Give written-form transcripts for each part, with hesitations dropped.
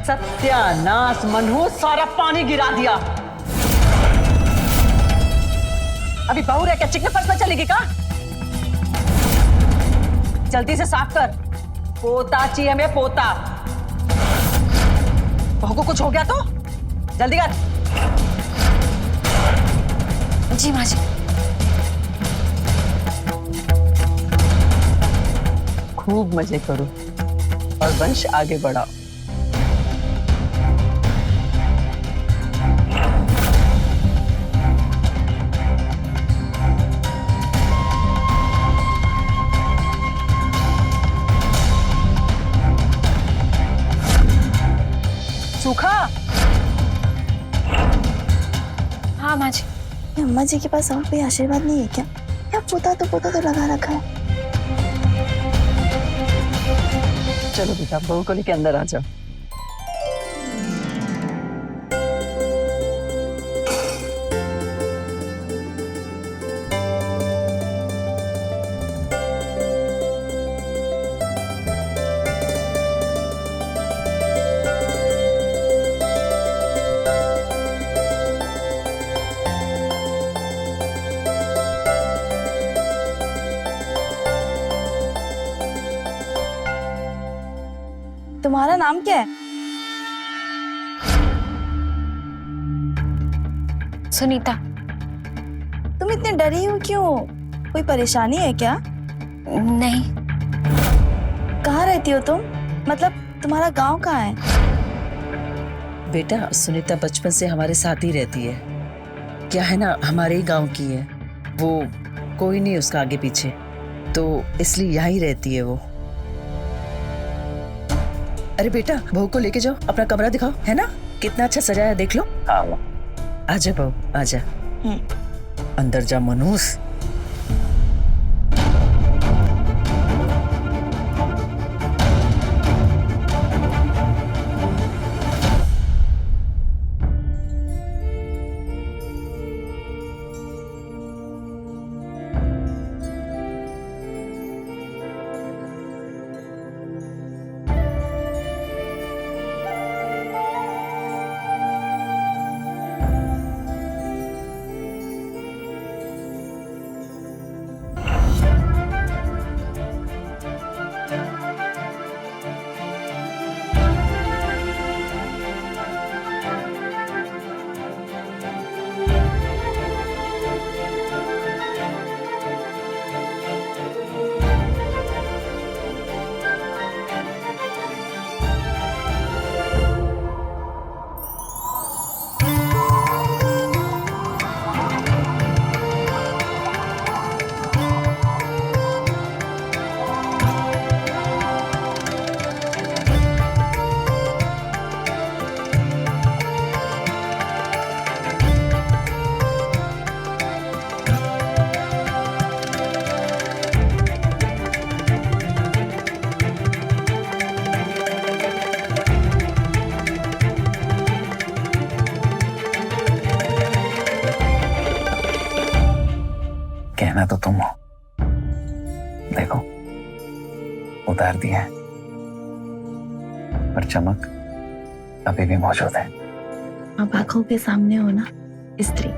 सत्यानाश मनहूस, सारा पानी गिरा दिया। अभी बहू रह क्या चिकने फर्श में चलेगी का? जल्दी से साफ कर, पोता चाहिए हमें, पोता। बहू को कुछ हो गया तो जल्दी कर। जी माँ जी। खूब मजे करो और वंश आगे बढ़ाओ। सूखा। हाँ माँ जी। अम्मा जी के पास और कोई आशीर्वाद नहीं है क्या? या पोता तो लगा रखा है। चलो बेटा, बहू को लेके अंदर आ जाओ। तुम्हारा नाम क्या है? सुनीता। तुम इतनी डरी हो क्यों? कोई परेशानी है क्या? नहीं। कहाँ रहती हो तुम? मतलब तुम्हारा गांव कहाँ है? बेटा सुनीता बचपन से हमारे साथ ही रहती है। क्या है ना, हमारे ही गांव की है वो, कोई नहीं उसका आगे पीछे, तो इसलिए यहाँ ही रहती है वो। अरे बेटा बहू को लेके जाओ, अपना कमरा दिखाओ, है ना कितना अच्छा सजाया है, देख लो। आजा बहू आजा, अंदर जा मनूस। कहना तो तुम हो, देखो उतार दिया है पर चमक अभी भी मौजूद है। अब आंखों के सामने हो ना स्त्री।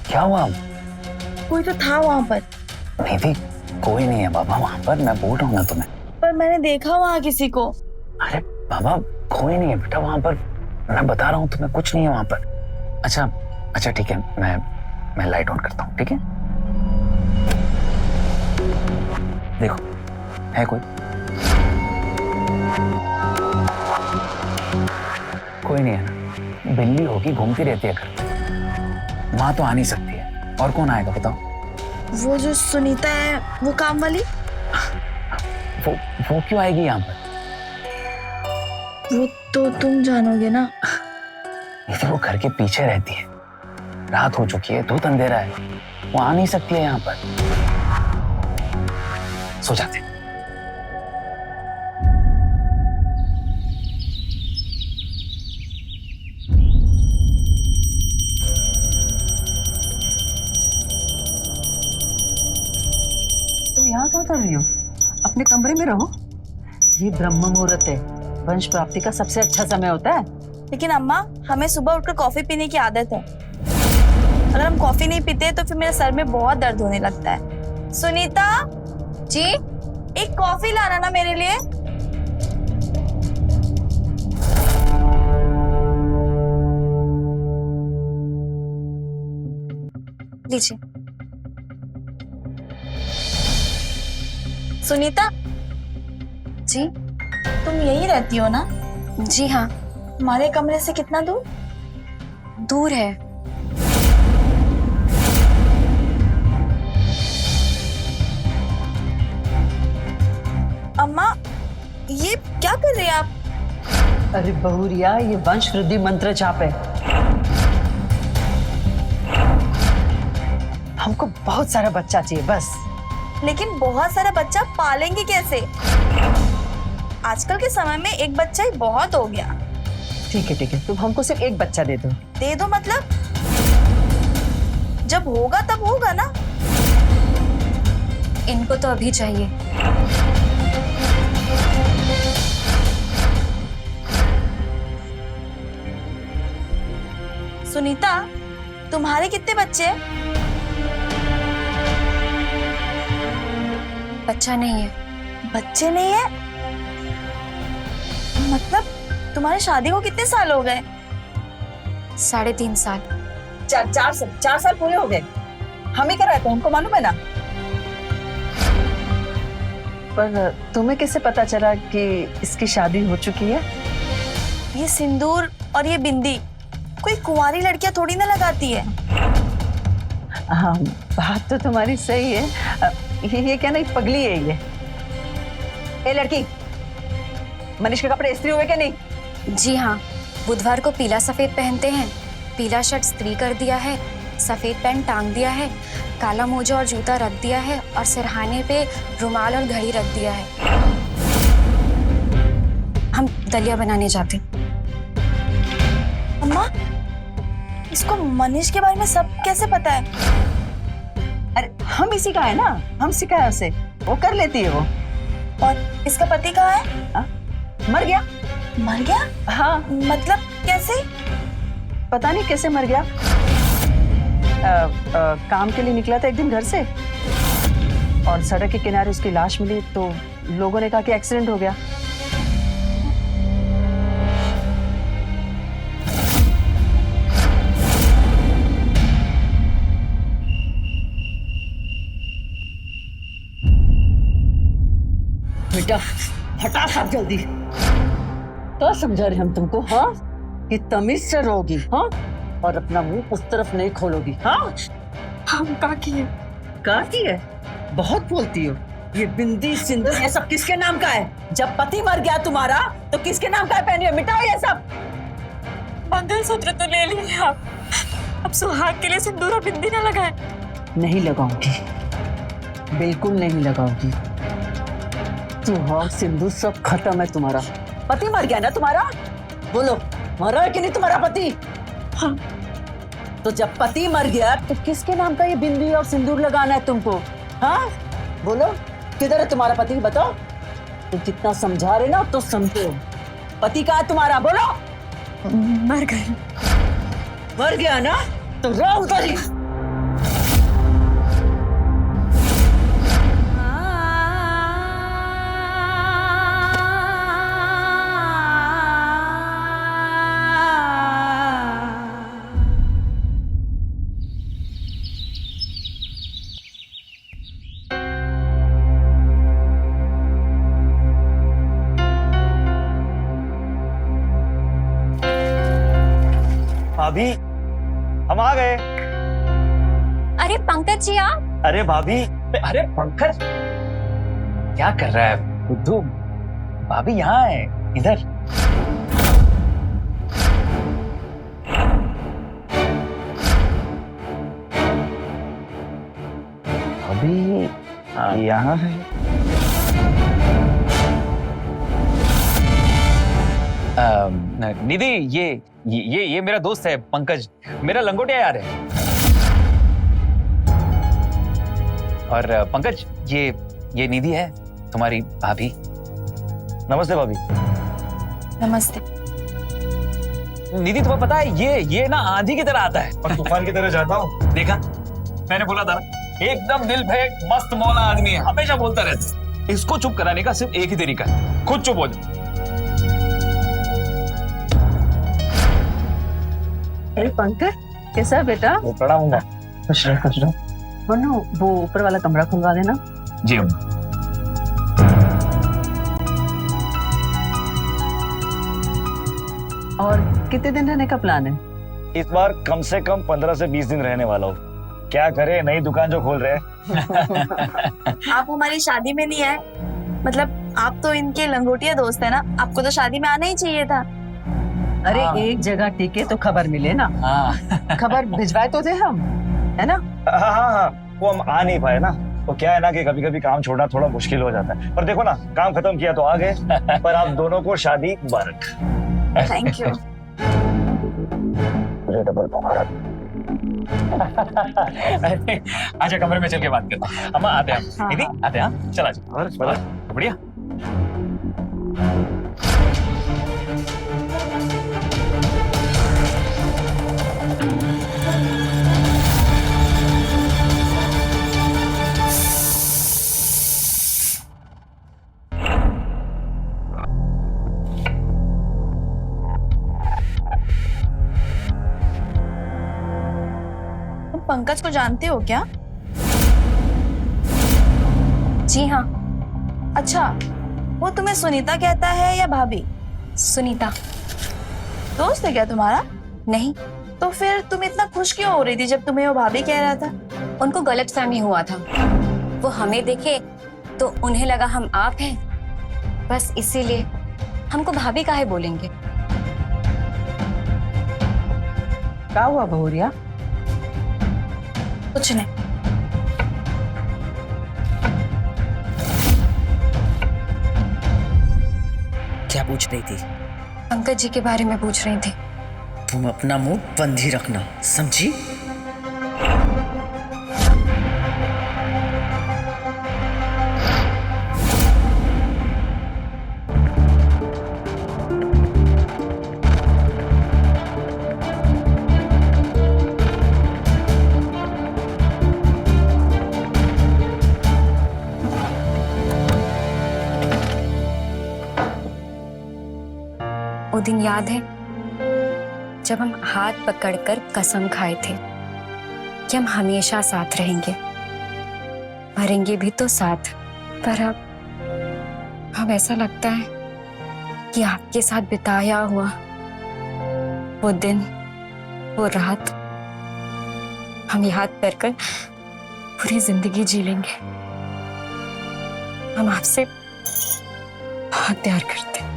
क्या हुआ? कोई तो था वहां पर। निधि, कोई नहीं है बाबा वहां पर, मैं बोल रहा हूँ ना तुम्हें। पर मैंने देखा वहां किसी को। अरे बाबा कोई नहीं है बेटा वहां पर, मैं बता रहा हूँ तुम्हें, कुछ नहीं है वहां पर। अच्छा ठीक है, मैं लाइट ऑन करता हूँ, ठीक है? देखो, है कोई? कोई नहीं है ना? बिल्ली होगी, घूमती रहती है घर। माँ तो आ नहीं सकती है, और कौन आएगा बताओ? वो जो सुनीता है, वो काम वाली। वो क्यों आएगी यहाँ पर? वो तो तुम जानोगे ना। ये वो घर के पीछे रहती है, रात हो चुकी है, धूप अंधेरा है, वो आ नहीं सकती है यहाँ पर। सो जाते हैं। तुम यहाँ क्या कर रही हो? अपने कमरे में रहो। ये ब्रह्म मुहूर्त है, वंश प्राप्ति का सबसे अच्छा समय होता है। लेकिन अम्मा, हमें सुबह उठकर कॉफी पीने की आदत है। अगर हम कॉफी नहीं पीते तो फिर मेरे सर में बहुत दर्द होने लगता है। सुनीता जी एक कॉफी लाना ना मेरे लिए। लीजिए। सुनीता, जी तुम यही रहती हो ना? जी हाँ, हमारे कमरे से कितना दूर? दूर है। अम्मा, ये क्या कर रही हैं आप? अरे बहुरिया, ये वंश वृद्धि मंत्र जाप है। हमको बहुत सारा बच्चा चाहिए बस। लेकिन बहुत सारा बच्चा पालेंगे कैसे? आजकल के समय में एक बच्चा ही बहुत हो गया। ठीक है, तुम हमको सिर्फ एक बच्चा दे दो। दे दो मतलब? जब होगा तब होगा ना। इनको तो अभी चाहिए। सुनीता, तुम्हारे कितने बच्चे हैं? बच्चा नहीं है। बच्चे नहीं है मतलब तुम्हारी शादी को कितने साल हो गए? 3.5 साल। 4 साल पूरे हो गए। हम ही कराए थे, हमको मालूम है ना। पर तुम्हें कैसे पता चला कि इसकी शादी हो चुकी है? ये सिंदूर और ये बिंदी कोई कुंवारी लड़कियां थोड़ी ना लगाती है। हाँ, बात तो तुम्हारी सही है। ये क्या ना, पगली है ये। ए लड़की, मनीष के कपड़े इस्त्री हुए क्या नहीं? जी हाँ, बुधवार को पीला सफेद पहनते हैं। पीला शर्ट इस्त्री कर दिया है, सफेद पैंट टांग दिया है, काला मोजा और जूता रख दिया है और सिरहाने पे रुमाल और घड़ी रख दिया है। हम दलिया बनाने जाते हैं। अम्मा, इसको मनीष के बारे में सब कैसे पता है? अरे हम इसी का है ना, हम सिखाया उसे, वो कर लेती है वो। और इसका पति कहाँ है? मर गया। मर गया? हाँ, मतलब कैसे? पता नहीं कैसे मर गया। काम के लिए निकला था एक दिन घर से और सड़क के किनारे उसकी लाश मिली, तो लोगों ने कहा कि एक्सीडेंट हो गया। बेटा हटा सब जल्दी। तो समझा रहे हम तुमको, हाँ, कि तमीज से रहोगी, हाँ, और अपना मुंह उस तरफ नहीं खोलोगी, हाँ। हम काकी है। काकी है? बहुत बोलती हो। ये बिंदी सिंदूर ये सब किसके नाम का है? जब पति मर गया तुम्हारा तो किसके नाम का है पहनी है? मिटाओ ये सब। मंगलसूत्र तो ले लिए आप, अब सुहाग के लिए सिंदूर और बिंदी न लगाए। नहीं लगाऊंगी, बिल्कुल नहीं लगाऊंगी। सुहाग सिंदूर सब खत्म है तुम्हारा। पति मर गया ना तुम्हारा? बोलो, मरा है कि नहीं तुम्हारा पति? हाँ। तो जब पति मर गया तो किसके नाम का ये बिंदी और सिंदूर लगाना है तुमको? हाँ, बोलो, किधर है तुम्हारा पति? बताओ। तो जितना समझा रहे ना तो समझो। पति कहाँ है तुम्हारा? बोलो। मर गई। मर गया ना तो रहा उधर ही। भाभी हम आ गए। अरे पंकज जी आप। अरे भाभी, अरे पंकज क्या कर रहा है बुद्धू? भाभी यहाँ है, इधर। भाभी यहाँ है। निधि, ये मेरा दोस्त है पंकज, मेरा लंगोटिया यार है। और पंकज, ये निधि है, तुम्हारी भाभी। नमस्ते भाभी। नमस्ते। निधि, तुम्हें पता है ये ना आंधी की तरह आता है और तूफान की तरह जाता हूँ। देखा, मैंने बोला था ना, एकदम दिल फेंक मस्त मौला आदमी है, हमेशा बोलता रहता है। इसको चुप कराने का सिर्फ एक ही तरीका है, खुद चुप हो जाओ। अरे पंकज, कैसा है बेटा? वो पड़ा हूँ। खुश रहो। मनु, वो ऊपर वाला कमरा खुलवा देना। जी अम्मा। और कितने दिन रहने का प्लान है? इस बार कम से कम 15 से 20 दिन रहने वाला हूँ। क्या करे, नई दुकान जो खोल रहे हैं। आप हमारी शादी में नहीं आए, मतलब आप तो इनके लंगोटिया दोस्त है ना, आपको तो शादी में आना ही चाहिए था। अरे हाँ। एक जगह टिके तो खबर मिले ना। हाँ। खबर भिजवाए तो थे हम, है ना? हाँ, वो हम आ नहीं पाए ना। तो क्या है ना कि कभी कभी काम छोड़ना थोड़ा मुश्किल हो जाता है, पर देखो ना, काम खत्म किया तो आ गए। पर आप दोनों को शादी मुबारक। Thank you. मुझे डबल मुबारक। अच्छा, कमरे में चल के बात करते हैं। अम्मा आते हैं हम। निधि आते हैं, हाँ? चला जी। बढ़िया। तुम पंकज को जानते हो क्या? जी हाँ, अच्छा, वो तुम्हें सुनीता कहता है या भाभी? सुनीता। दोस्त है क्या तुम्हारा? नहीं, तो फिर तुम इतना खुश क्यों हो रही थी जब तुम्हें वो भाभी कह रहा था? उनको गलतफहमी हुआ था। वो हमें देखे तो उन्हें लगा हम आप हैं, बस इसीलिए। हमको भाभी काहे बोलेंगे? क्या हुआ बहुरिया? कुछ नहीं। क्या पूछ रही थी? पंकज जी के बारे में पूछ रही थी। तुम अपना मुंह बंद ही रखना, समझी? वो दिन याद है जब हम हाथ पकड़कर कसम खाए थे कि हम हमेशा साथ रहेंगे, मरेंगे भी तो साथ। पर अब ऐसा लगता है कि आपके साथ बिताया हुआ वो दिन, वो रात हम याद कर पूरी जिंदगी जी लेंगे। हम आपसे बहुत प्यार करते हैं।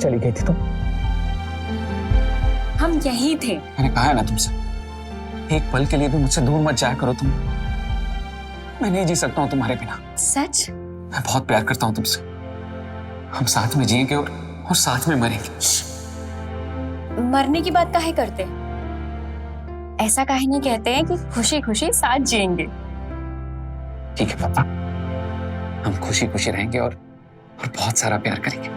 चली गई थी तुम? हम यहीं थे। मैंने कहा है ना तुमसे, एक पल के लिए भी मुझसे दूर मत जाया करो तुम। मैं नहीं जी सकता हूँ तुम्हारे बिना। सच? मैं बहुत प्यार करता हूँ तुमसे। हम साथ में जिएंगे और साथ में मरेंगे। मरने की बात काहे करते? ऐसा काहे नहीं कहते हैं कि खुशी खुशी साथ जिएंगे? ठीक है पापा, हम खुशी खुशी रहेंगे और बहुत सारा प्यार करेंगे।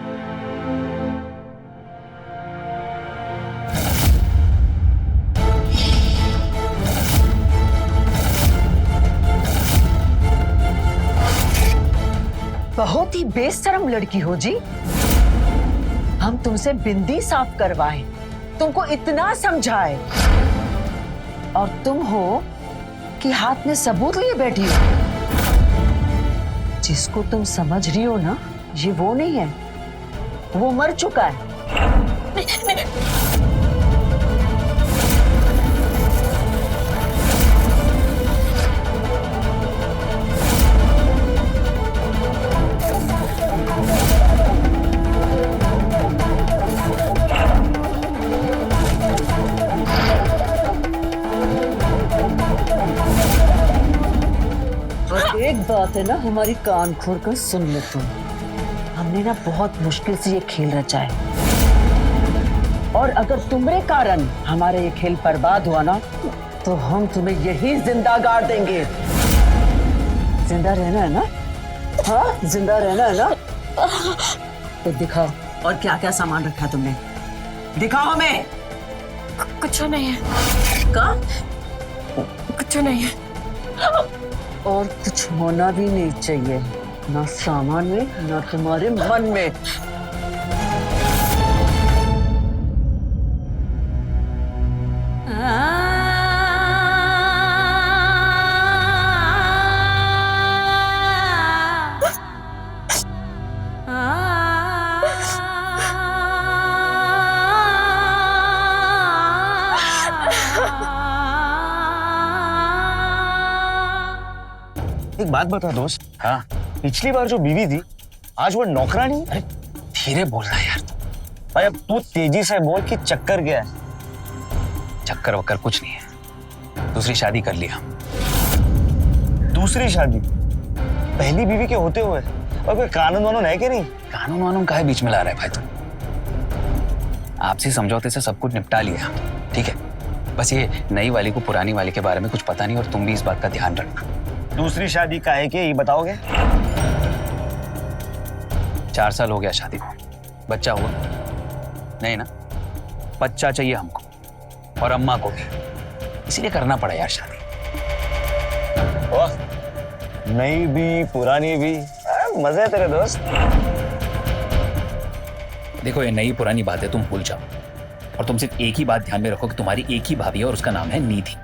बहुत ही बेशरम लड़की हो जी। हम तुमसे बिंदी साफ करवाए, तुमको इतना समझाए, और तुम हो कि हाथ में सबूत लिए बैठी हो। जिसको तुम समझ रही हो ना, ये वो नहीं है, वो मर चुका है। एक बात है ना, हमारी कान खोल कर सुन लो तुम। हमने ना बहुत मुश्किल से ये खेल रचा है, और अगर तुम्हारे कारण हमारा ये खेल बर्बाद हुआ ना, तो हम तुम्हें यही जिंदा गाड़ देंगे। जिंदा रहना है ना? हाँ, जिंदा रहना है ना? तो दिखाओ, और क्या क्या सामान रखा तुमने, दिखाओ हमें। कुछ नहीं है। का? कुछ नहीं है। और कुछ होना भी नहीं चाहिए, ना सामान में, ना तुम्हारे मन में। एक बात बता दोस्त, हाँ, पिछली बार जो बीवी थी, आज वो नौकरानी है? अरे धीरे बोलना यार। भाई अब तू तेजी से बोल कि चक्कर क्या है? चक्कर वक्कर कुछ नहीं है, दूसरी शादी कर लिया। दूसरी शादी? पहली बीवी के होते हुए और कोई कानून वानून है कि नहीं? कानून वानून काहे बीच में ला रहा है भाई तुम? आपसी समझौते से सब कुछ निपटा लिया, ठीक है? बस ये नई वाली को पुरानी वाली के बारे में कुछ पता नहीं, और तुम भी इस बात का ध्यान रखना। दूसरी शादी का है कि ये बताओगे? 4 साल हो गया शादी को, बच्चा हुआ नहीं ना? बच्चा चाहिए हमको, और अम्मा को भी, इसीलिए करना पड़ा यार शादी। वाह, नई भी पुरानी भी, मजे है तेरे दोस्त। देखो, ये नई पुरानी बातें तुम भूल जाओ, और तुम सिर्फ एक ही बात ध्यान में रखो कि तुम्हारी एक ही भाभी है और उसका नाम है निधि।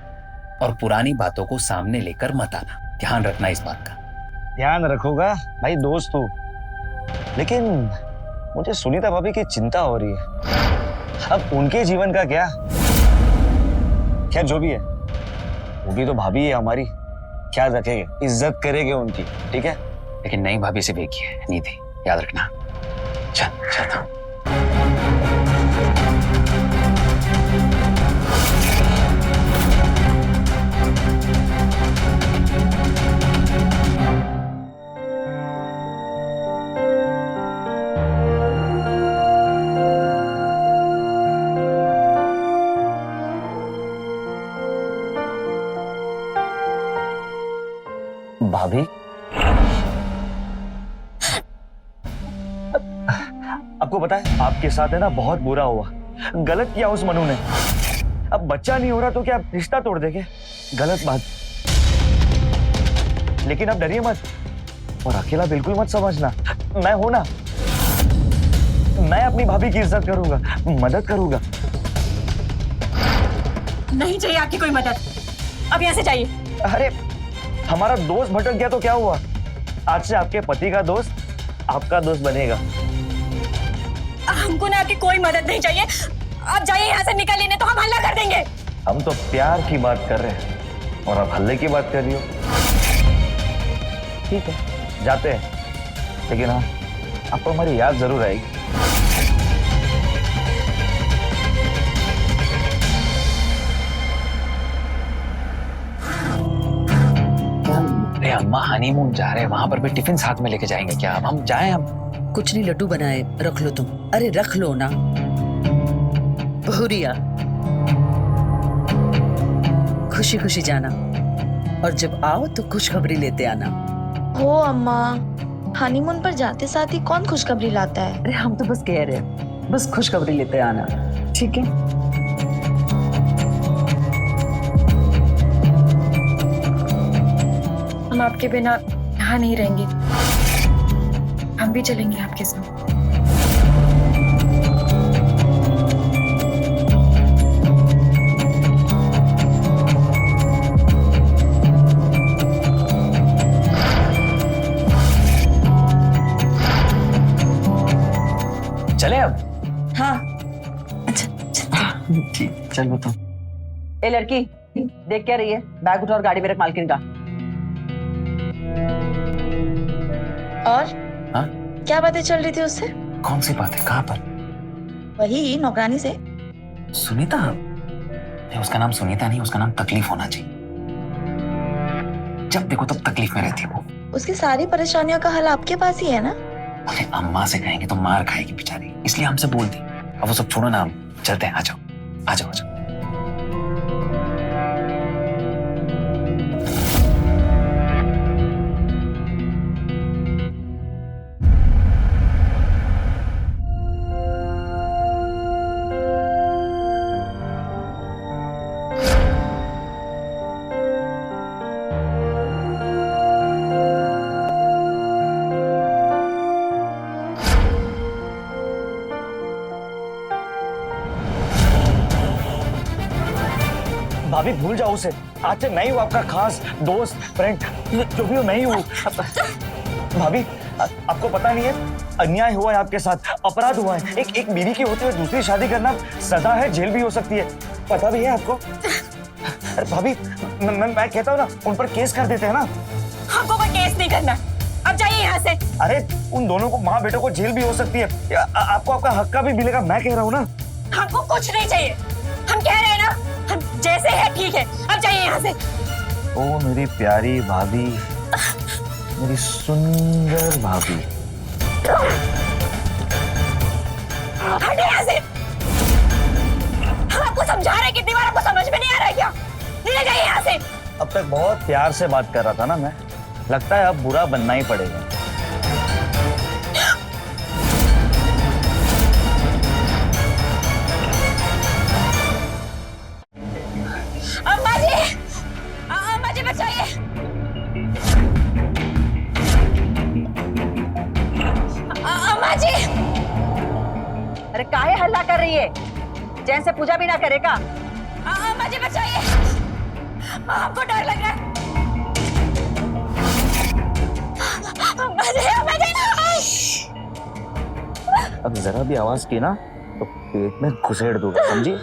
और पुरानी बातों को सामने लेकर मत आना, ध्यान रखना इस बात का। ध्यान रखूंगा भाई, दोस्त हूँ। लेकिन मुझे सुनीता भाभी की चिंता हो रही है। अब उनके जीवन का क्या? खैर जो भी है, वो भी तो भाभी है हमारी, ख्याल रखेंगे, इज्जत करेंगे उनकी, ठीक है? लेकिन नई भाभी सिर्फ एक ही है, निधि, याद रखना। चल चलता हूं। भाभी, आपको पता है आपके साथ है ना बहुत बुरा हुआ, गलत किया उस मनु ने। अब बच्चा नहीं हो रहा तो क्या रिश्ता तोड़ देंगे? गलत बात। लेकिन अब डरिए मत, और अकेला बिल्कुल मत समझना, मैं हूं ना। मैं अपनी भाभी की इज्जत करूंगा, मदद करूंगा। नहीं चाहिए आपकी कोई मदद, अब यहाँ से जाइए। अरे हमारा दोस्त भटक गया तो क्या हुआ? आज से आपके पति का दोस्त आपका दोस्त बनेगा। हमको ना आपकी कोई मदद नहीं चाहिए, आप जाइए यहाँ से, निकलिए, नहीं तो हम हल्ला कर देंगे। हम तो प्यार की बात कर रहे हैं और आप हल्ले की बात कर रही हो। ठीक है, जाते हैं, लेकिन हाँ, आपको हमारी याद जरूर आएगी। अरे अम्मा हनीमून जा रहे हैं, वहां पर भी टिफिन साथ में लेके जाएंगे क्या? अब हम जाएं अब? कुछ नहीं, लड्डू बनाए रख लो तुम। अरे रख लो ना बहुरिया, खुशी खुशी जाना, और जब आओ तो खुशखबरी लेते आना। हो अम्मा, हनीमून पर जाते साथ ही कौन खुशखबरी लाता है? अरे हम तो बस कह रहे हैं, बस खुशखबरी लेते आना, ठीक है? हम आपके बिना यहाँ नहीं रहेंगे, हम भी चलेंगे आपके साथ। चले अब? हाँ। ठीक, चलो तुम। ए लड़की, देख क्या रही है? बैग उठा और गाड़ी में रख मालकिन का। और हाँ? क्या बातें चल रही थी उससे? कौन सी बात है? कहाँ पर? वही नौकरानी से। सुनीता? नहीं, उसका नाम सुनीता नहीं, उसका नाम तकलीफ होना चाहिए। जब देखो तब तकलीफ में रहती है वो। उसकी सारी परेशानियों का हल आपके पास ही है ना? अरे अम्मा से कहेंगे तो मार खाएगी बेचारी, इसलिए हमसे बोलती। अब वो सब छोड़ो ना, हम चलते हैं। आ जाओ आ जाओ आ जाओ। भाभी भूल जाओ उसे, आज से मैं ही हूँ आपका खास दोस्त, फ्रेंड, जो भी हो मैं ही हूँ। भाभी आपको पता नहीं है, अन्याय हुआ है आपके साथ, अपराध हुआ है। एक बीवी की होते हुए दूसरी शादी करना सजा है, जेल भी हो सकती है, पता भी है आपको? अरे भाभी मैं कहता हूँ ना, उन पर केस कर देते हैं ना। हमको कोई केस नहीं करना, अब जाइए यहाँ से। अरे उन दोनों को, माँ बेटों को जेल भी हो सकती है, आपको आपका हक का भी मिलेगा, मैं कह रहा हूँ ना। हमको कुछ नहीं चाहिए, हम कह रहे हैं ना, हम जैसे है ठीक है, अब जाइए यहाँ से। ओ मेरी प्यारी भाभी, मेरी सुंदर भाभी। हटे यहाँ से। हम आपको समझा रहे हैं कितनी बार, आपको समझ में नहीं आ रहा है क्या? ले जाइए यहाँ से। अब तक बहुत प्यार से बात कर रहा था ना मैं, लगता है अब बुरा बनना ही पड़ेगा। अम्मा जी, अम्मा जी बचाइए। अम्मा जी। अरे काहे हल्ला कर रही है? चैन से पूजा भी ना करेगा? अम्मा जी बचाइए, हमको डर लग रहा है। अम्मा जी, अम्मा जी। अब जरा भी आवाज की ना तो पेट में घुसेड़ दूंगा, समझी?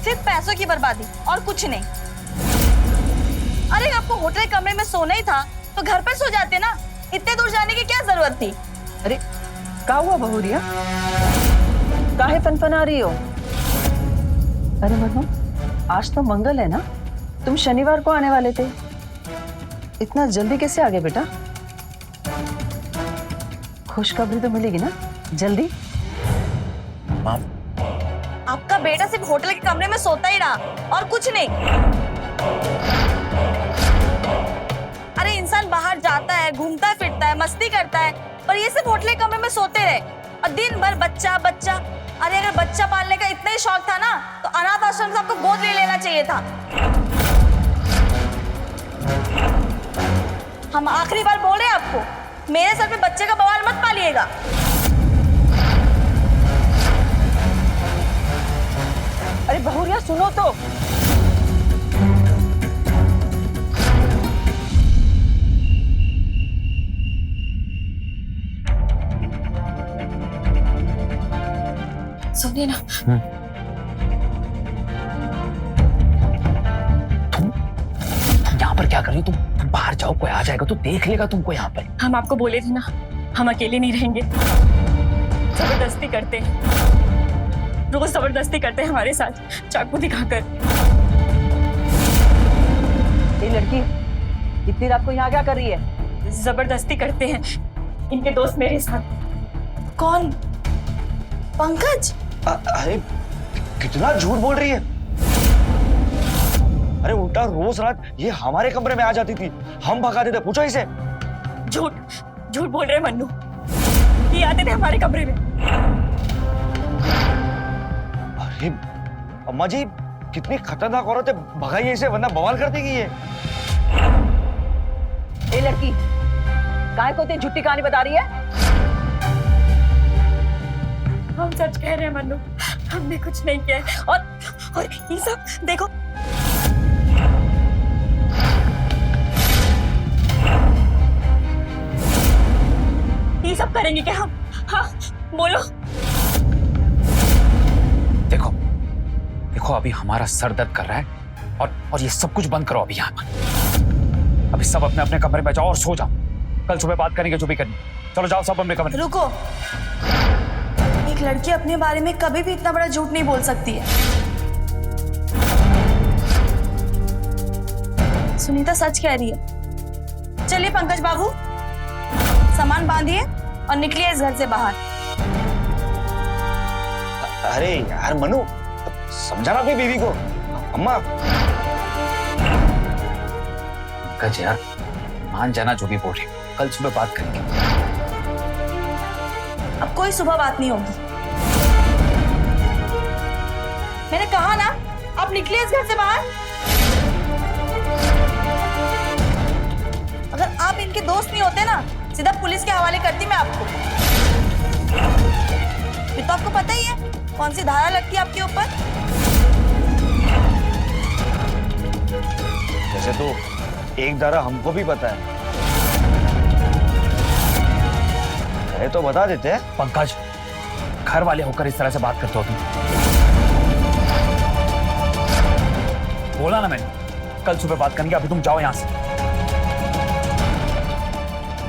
सिर्फ पैसों की बर्बादी और कुछ नहीं। अरे आपको होटल कमरे में सोना ही था तो घर पे सो जाते ना, इतने दूर जाने की क्या जरूरत थी? अरे क्या हुआ बहुरिया? काहे फनफना रही हो? अरे मनु, आज तो मंगल है ना, तुम शनिवार को आने वाले थे, इतना जल्दी कैसे आ गए बेटा? खुशखबरी तो मिलेगी ना जल्दी? माम, आपका बेटा सिर्फ होटल के कमरे में सोता ही रहा और कुछ नहीं। है, घूमता फिरता है, मस्ती करता है, और ये सिर्फ होटल के कमरे में सोते रहे और दिन भर बच्चा बच्चा। अरे अगर बच्चा पालने का इतना ही शौक था ना तो अनाथ आश्रम से आपको गोद ले लेना चाहिए था। हम आखिरी बार बोल रहे हैं आपको, मेरे सर पे बच्चे का बवाल मत पालिएगा। अरे बहुरिया सुनो तो। सुनिए ना, यहाँ पर क्या कर रही हो तुम? बाहर जाओ, कोई आ जाएगा तो देख लेगा तुमको यहाँ पर। हम आपको बोले थे ना, हम अकेले नहीं रहेंगे। जबरदस्ती करते हैं, रोज जबरदस्ती करते हैं हमारे साथ, चाकू दिखाकर। ये लड़की इतनी रात को यहाँ क्या कर रही है? जबरदस्ती करते हैं इनके दोस्त मेरे साथ। कौन? पंकज? अरे कितना झूठ बोल रही है। अरे उल्टा रोज रात ये हमारे कमरे में आ जाती थी, हम भगा देते। पूछो इसे। झूठ झूठ बोल रहे हैं मन्नू, ये आते थे हमारे कमरे में। अरे अम्मा जी, कितनी खतरनाक औरत है, भगाइए इसे वरना बवाल कर देगी ये। ये लड़की काय को इतनी झूठी कहानी बता रही है? हम सच कह रहे हैं मन्नू, हमने कुछ नहीं किया है। और ये सब देखो, ये सब करेंगे क्या हम? हाँ बोलो। देखो देखो, अभी हमारा सर दर्द कर रहा है और ये सब कुछ बंद करो अभी यहाँ पर। अभी सब अपने अपने कमरे में जाओ और सो जाओ। कल सुबह बात करेंगे जो भी करनी। चलो जाओ सब अपने कमरे। रुको, एक लड़की अपने बारे में कभी भी इतना बड़ा झूठ नहीं बोल सकती है। सुनीता सच कह रही है। चलिए पंकज बाबू, सामान बांधिए और निकलिए इस घर से बाहर। अरे यार मनु, समझाना अपनी बीवी को। अम्मा। पंकज यार, मान जाना जो भी बोल रही, कल सुबह बात करेंगे। अब कोई सुबह बात नहीं होगी। मैंने कहा ना, आप निकलिए इस घर से बाहर। अगर आप इनके दोस्त नहीं होते ना, सीधा पुलिस के हवाले करती मैं आपको। ये तो आपको पता ही है कौन सी धारा लगती है आपके ऊपर। जैसे तो एक धारा हमको भी पता है, कहे तो बता देते हैं। पंकज, घर वाले होकर इस तरह से बात करते हो तुम? बोला ना मैंने, कल सुबह बात करेंगे। अभी तुम जाओ यहाँ से।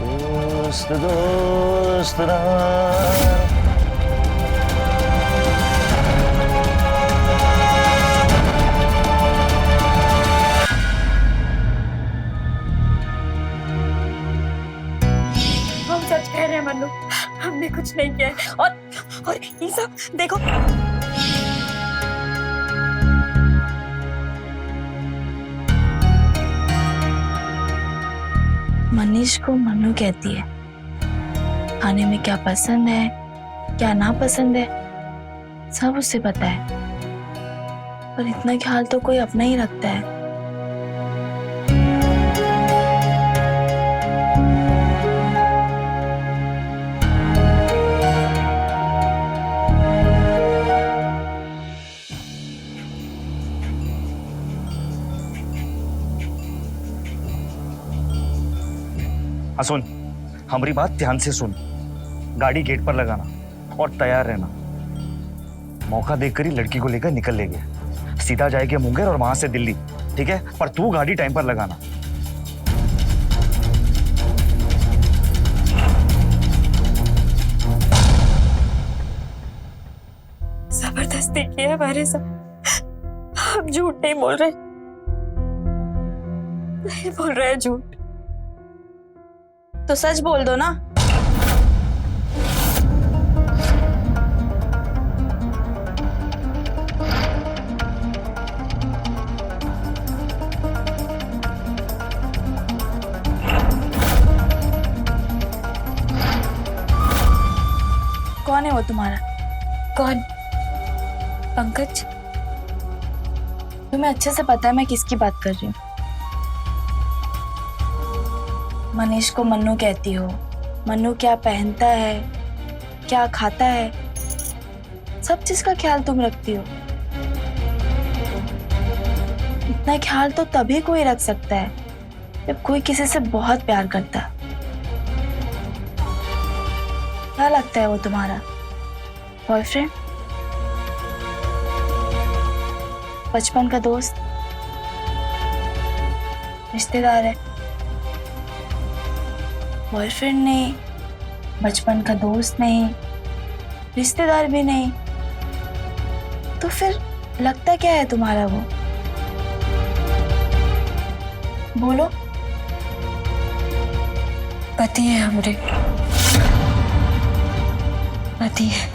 दोस्त दोस्त ना। हम सच कह रहे हैं मन्नू, हमने कुछ नहीं किया है। और ये सब देखो, मनीष को मन्नू कहती है। खाने में क्या पसंद है, क्या ना पसंद है, सब उसे पता है। पर इतना ख्याल तो कोई अपना ही रखता है। हाँ सुन, हमारी बात ध्यान से सुन। गाड़ी गेट पर लगाना और तैयार रहना। मौका देखकर ही लड़की को लेकर निकल ले गया। सीधा जाएगा मुंगेर और वहां से दिल्ली, ठीक है? पर तू गाड़ी टाइम पर लगाना। जबरदस्ती की है हमारे साथ। हम झूठ नहीं बोल रहे, नहीं बोल रहे हैं झूठ। तो सच बोल दो ना। कौन है वो तुम्हारा? कौन? पंकज? तुम्हें अच्छे से पता है मैं किसकी बात कर रही हूँ। मनीष को मन्नू कहती हो। मन्नू क्या पहनता है, क्या खाता है, सब चीज का ख्याल तुम रखती हो। इतना ख्याल तो तभी कोई रख सकता है जब कोई किसी से बहुत प्यार करता है। क्या लगता है वो तुम्हारा बॉयफ्रेंड, बचपन का दोस्त, रिश्तेदार है? बॉयफ्रेंड नहीं, बचपन का दोस्त नहीं, रिश्तेदार भी नहीं, तो फिर लगता क्या है तुम्हारा वो? बोलो। पति है हमरे, पति है।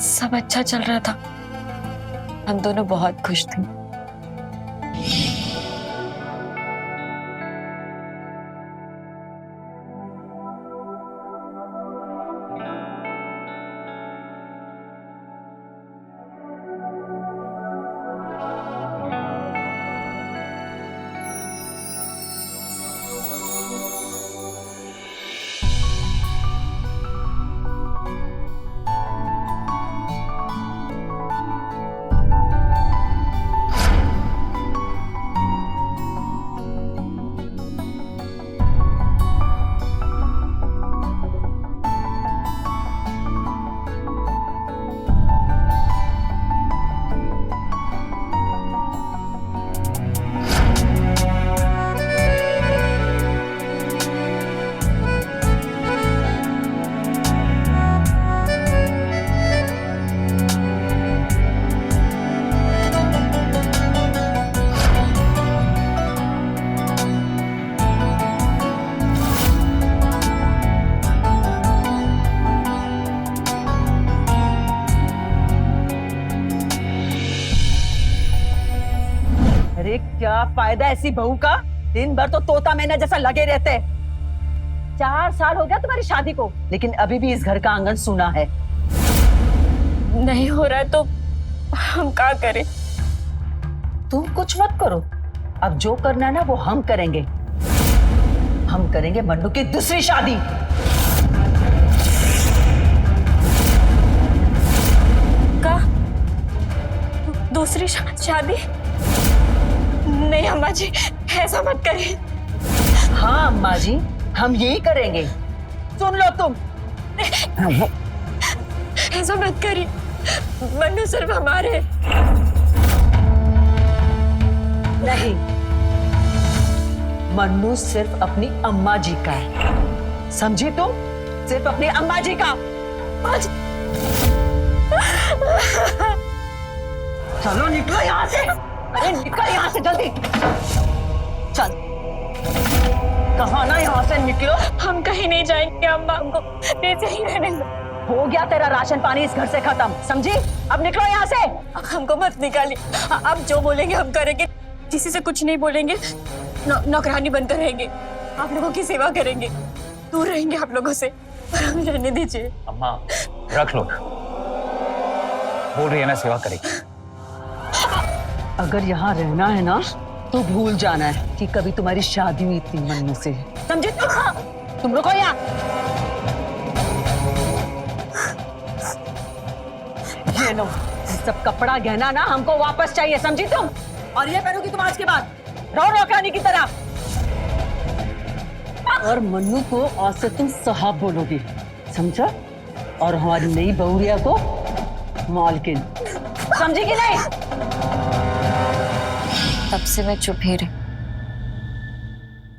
सब अच्छा चल रहा था, हम दोनों बहुत खुश थे। अरे क्या फायदा ऐसी बहू का, दिन भर तो तोता मैना जैसा लगे रहते। 4 साल हो गया तुम्हारी शादी को, लेकिन अभी भी इस घर का आंगन सूना है। नहीं हो रहा है तो हम क्या करें? तुम कुछ मत करो, अब जो करना है ना वो हम करेंगे। हम करेंगे मन्नू की दूसरी शादी। का दूसरी शादी? नहीं अम्मा जी, ऐसा मत करें। हाँ अम्मा जी, हम यही करेंगे। सुन लो तुम। ऐसा मत करिए, मन्नू सिर्फ हमारे। नहीं, मन्नू सिर्फ अपनी अम्मा जी का है, समझी तुम? सिर्फ अपनी अम्मा जी का। चलो निकलो यहाँ से। अरे निकल यहाँ से जल्दी। चल, कहाँ ना यहाँ से निकलो। हम कहीं नहीं जाएंगे अम्मा, हमको ऐसे ही रहने दो। हो गया तेरा राशन पानी इस घर से खत्म, समझी? अब निकलो यहाँ से। हमको मत निकालिए, आप जो बोलेंगे हम करेंगे। किसी से कुछ नहीं बोलेंगे, नौकरानी बनकर रहेंगे, आप लोगों की सेवा करेंगे, दूर रहेंगे आप लोगों से, पर हमें रहने दीजिए। अम्मा रख लो ना, बोल रही है ना सेवा करेगी। अगर यहाँ रहना है ना तो भूल जाना है कि कभी तुम्हारी शादी हुई थी मन्नू से, समझे? तुम रुको यहाँ। ये लो, ये सब कपड़ा गहना ना हमको वापस चाहिए, समझी तुम? और ये पहनोगी तुम आज के बाद, रहो नौकरानी की तरह। और मन्नू को आज से तुम साहब बोलोगी, समझा? और हमारी नई बहुरिया को मालकिन, समझी कि नहीं? तब से मैं चुप ही रही।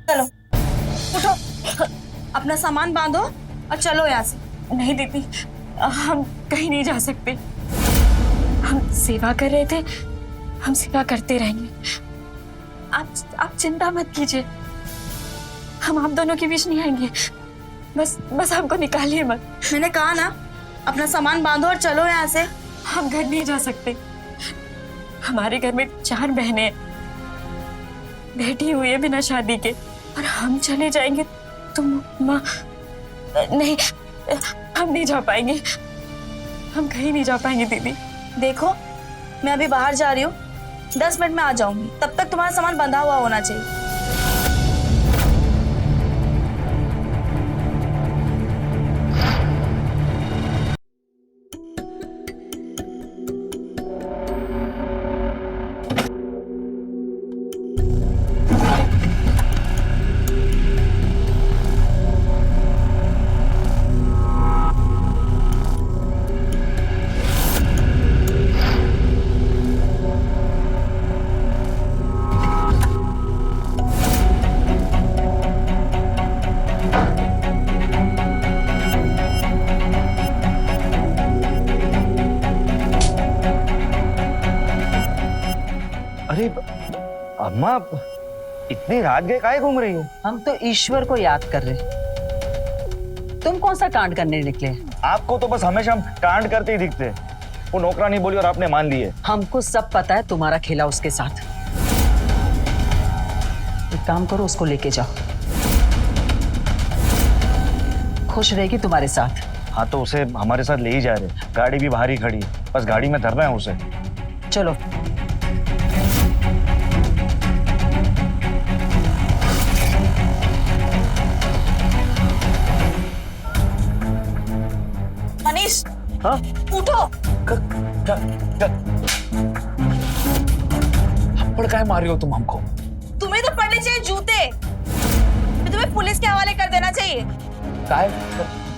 चलो उठो, अपना सामान बांधो और चलो यहाँ से। नहीं दीदी, हम कहीं नहीं जा सकते। हम सेवा कर रहे थे, हम सेवा करते रहेंगे। आप चिंता मत कीजिए, हम आप दोनों के बीच नहीं आएंगे। बस हमको निकालिए मत। मैंने कहा ना, अपना सामान बांधो और चलो यहाँ से। हम घर नहीं जा सकते, हमारे घर में 4 बहनें हैं, बेटी हुई है बिना शादी के। और हम चले जाएंगे तो माँ नहीं, हम नहीं जा पाएंगे, हम कहीं नहीं जा पाएंगे दीदी। देखो, मैं अभी बाहर जा रही हूँ, 10 मिनट में आ जाऊंगी। तब तक तुम्हारा सामान बंधा हुआ होना चाहिए। अरे अम्मा, इतनी रात गए काहे घूम रही है? हम तो ईश्वर को याद कर रहे। तुम कौन सा कांड करने निकले? आपको तो बस हमेशा हम कांड करते ही दिखते हैं। वो नौकरानी बोली और आपने मान लिए। हमको सब पता है तुम्हारा खेला उसके साथ। एक काम करो, उसको लेके जाओ, खुश रहेगी तुम्हारे साथ। हाँ तो उसे हमारे साथ ले ही जा रहे, गाड़ी भी बाहर ही खड़ी है, बस गाड़ी में धरना है उसे। चलो। मनीष, हाँ? उठो। थप्पड़ काहे मार रही हो तुम हमको? तुम्हें तो पड़ने चाहिए जूते। फिर तुम्हें पुलिस के हवाले कर देना चाहिए। काहे?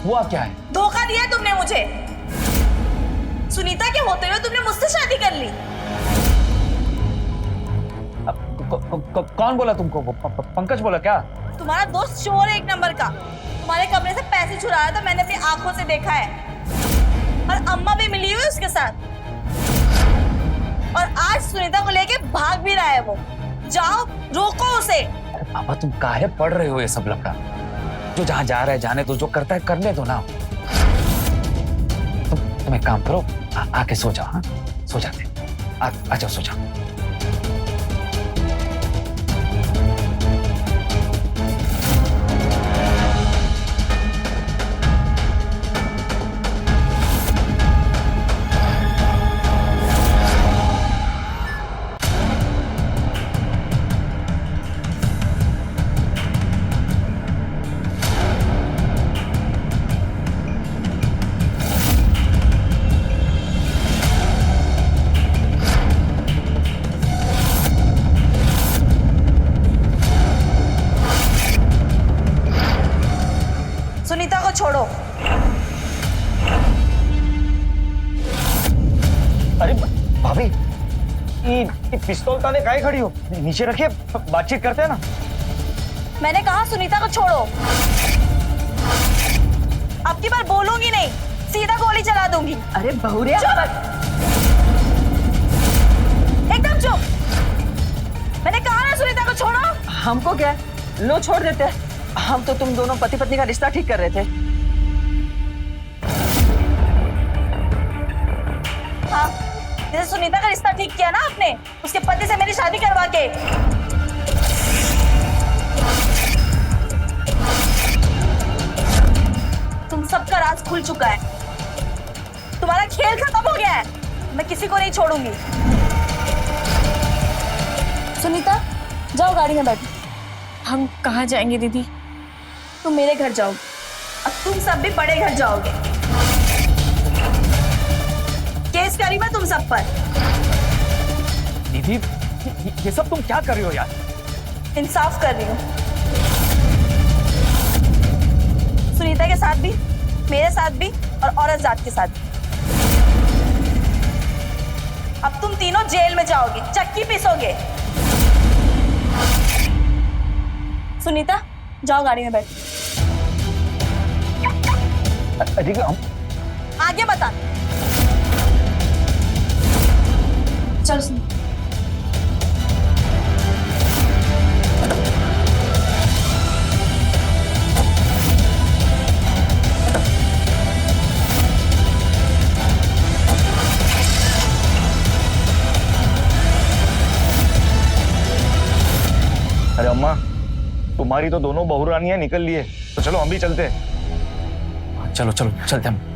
हुआ क्या है? धोखा दिया तुमने मुझे। सुनीता के होते हुए तुमने मुझसे शादी कर ली। कौन बोला तुमको? पंकज बोला क्या? तुम्हारा दोस्त चोर है एक नंबर का। तुम्हारे कमरे से पैसे चुराया था, मैंने अपनी आंखों से देखा है। और अम्मा भी मिली हुई उसके साथ। और आज सुनीता को लेके भाग भी रहा है वो। जाओ, रोको उसे। पापा तुम काहे पढ़ रहे हो ये सब लफड़ा? जो जहां जा रहा है जाने दो, जो करता है करने दो ना। तुम एक काम करो, आके सो जाओ। हाँ, सो जाते। आ जाओ, सो जाओ। सुनीता को छोड़ो। अरे भाभी, ये पिस्तौल ताले काहे खड़ी हो? नीचे रखिए, बातचीत करते हैं ना। मैंने कहा सुनीता को छोड़ो। अब की बार बोलूंगी नहीं, सीधा गोली चला दूंगी। अरे बहुरिया, एकदम चुप। मैंने कहा ना सुनीता को छोड़ो। हमको क्या, लो छोड़ देते हैं। हम तो तुम दोनों पति पत्नी का रिश्ता ठीक कर रहे थे। हाँ, जैसे सुनीता का रिश्ता ठीक किया ना आपने उसके पति से मेरी शादी करवा के। तुम सबका राज खुल चुका है। तुम्हारा खेल खत्म हो गया है। मैं किसी को नहीं छोड़ूंगी। सुनीता, जाओ गाड़ी में बैठो। हम कहाँ जाएंगे दीदी? तुम मेरे घर जाओगे, अब तुम सब भी बड़े घर जाओगे। केस करी मैं तुम सब पर। दीदी, ये सब तुम क्या कर रही हो यार? इंसाफ कर रही हूँ। सुनीता के साथ भी, मेरे साथ भी और औरत जात के साथ भी। अब तुम तीनों जेल में जाओगे, चक्की पीसोगे। सुनीता, जाओ गाड़ी में बैठ। ठीक है, हम आगे बता। चल सुन। अरे अम्मा, तुम्हारी तो दोनों बहुरानियां निकल लिए, तो चलो हम भी चलते हैं। चलो चलो चलते हम।